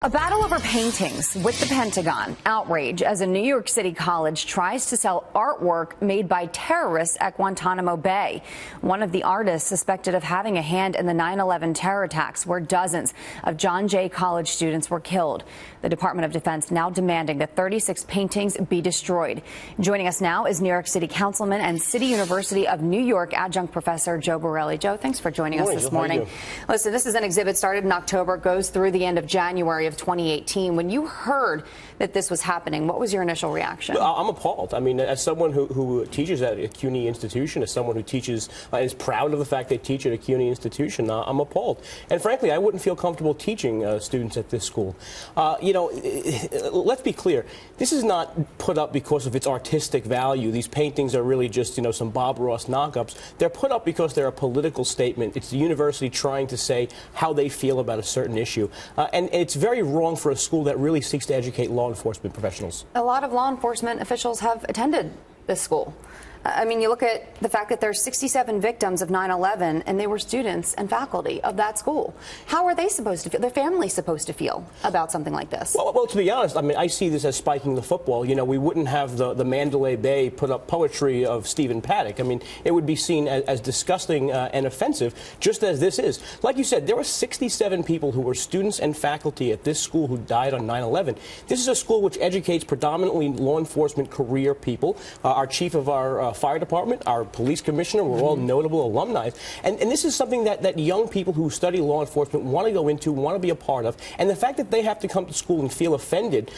A battle over paintings with the Pentagon. Outrage as a New York City college tries to sell artwork made by terrorists at Guantanamo Bay. One of the artists suspected of having a hand in the 9/11 terror attacks, where dozens of John Jay College students were killed. The Department of Defense now demanding that 36 paintings be destroyed. Joining us now is New York City Councilman and City University of New York adjunct professor Joe Borelli. Joe, thanks for joining us this morning. Listen, this is an exhibit started in October, goes through the end of January of 2018. When you heard that this was happening, what was your initial reaction? Well, I'm appalled. I mean, as someone who teaches at a CUNY institution, as someone who teaches and is proud of the fact they teach at a CUNY institution, I'm appalled. And frankly, I wouldn't feel comfortable teaching students at this school. Let's be clear. This is not put up because of its artistic value. These paintings are really just, some Bob Ross knockups. They're put up because they're a political statement. It's the university trying to say how they feel about a certain issue. And it's very wrong for a school that really seeks to educate law enforcement professionals. A lot of law enforcement officials have attended this school. I mean, you look at the fact that there's 67 victims of 9/11, and they were students and faculty of that school. How are they supposed to feel? Their families supposed to feel about something like this? Well, to be honest, I mean, I see this as spiking the football. We wouldn't have the Mandalay Bay put up poetry of Stephen Paddock. I mean, it would be seen as disgusting and offensive, just as this is. Like you said, there were 67 people who were students and faculty at this school who died on 9/11. This is a school which educates predominantly law enforcement career people. Our chief of our fire department, our police commissioner, were all notable alumni. And this is something that young people who study law enforcement want to go into, want to be a part of. And the fact that they have to come to school and feel offended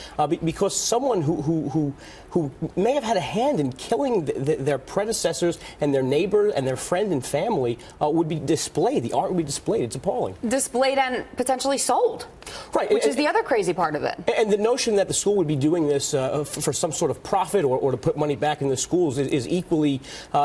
because someone who may have had a hand in killing their predecessors and their neighbor and their friend and family would be displayed. The art would be displayed. It's appalling. Displayed and potentially sold. Right. Which is the other crazy part of it. And the notion that the school would be doing this for some sort of profit or to put money back in the schools is equally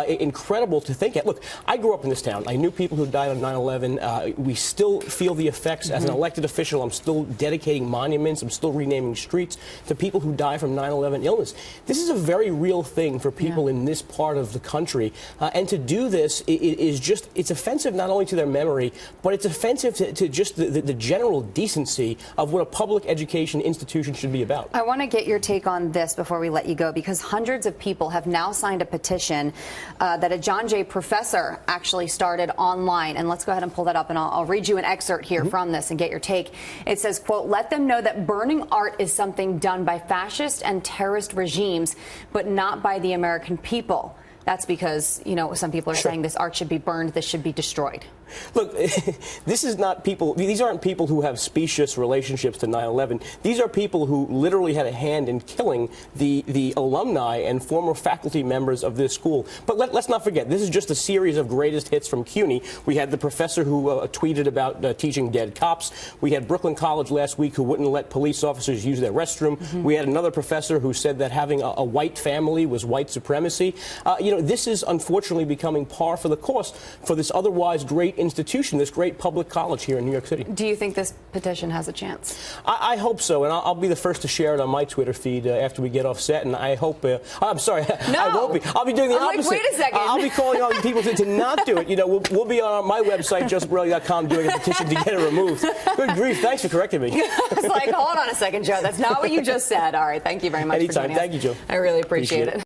incredible to think at. Look, I grew up in this town. I knew people who died on 9/11. We still feel the effects. As an elected official, I'm still dedicating monuments. I'm still renaming streets to people who die from 9/11 illness. This is a very real thing for people in this part of the country. And to do this is just, it's offensive not only to their memory, but it's offensive to just the general decency of what a public education institution should be about. I want to get your take on this before we let you go, because hundreds of people have now signed a petition that a John Jay professor actually started online. And let's go ahead and pull that up, and I'll read you an excerpt here from this and get your take. It says, quote, "Let them know that burning art is something done by fascist and terrorist regimes, but not by the American people." That's because, some people are saying this art should be burned, this should be destroyed. Look, this is not people, these aren't people who have specious relationships to 9/11. These are people who literally had a hand in killing the alumni and former faculty members of this school. But let's not forget, this is just a series of greatest hits from CUNY. We had the professor who tweeted about teaching dead cops. We had Brooklyn College last week who wouldn't let police officers use their restroom. We had another professor who said that having a white family was white supremacy. This is unfortunately becoming par for the course for this otherwise great institution, this great public college here in New York City. Do you think this petition has a chance? I hope so, and I'll be the first to share it on my Twitter feed after we get off set, and I hope, I'm sorry, no. I won't be. I'll be doing the opposite. Like, wait a second. I'll be calling on people to not do it. We'll be on my website, justborelli.com, doing a petition to get it removed. Good grief, thanks for correcting me. It's like, hold on a second, Joe, that's not what you just said. All right, thank you very much for joining us. Thank you, Joe. I really appreciate it.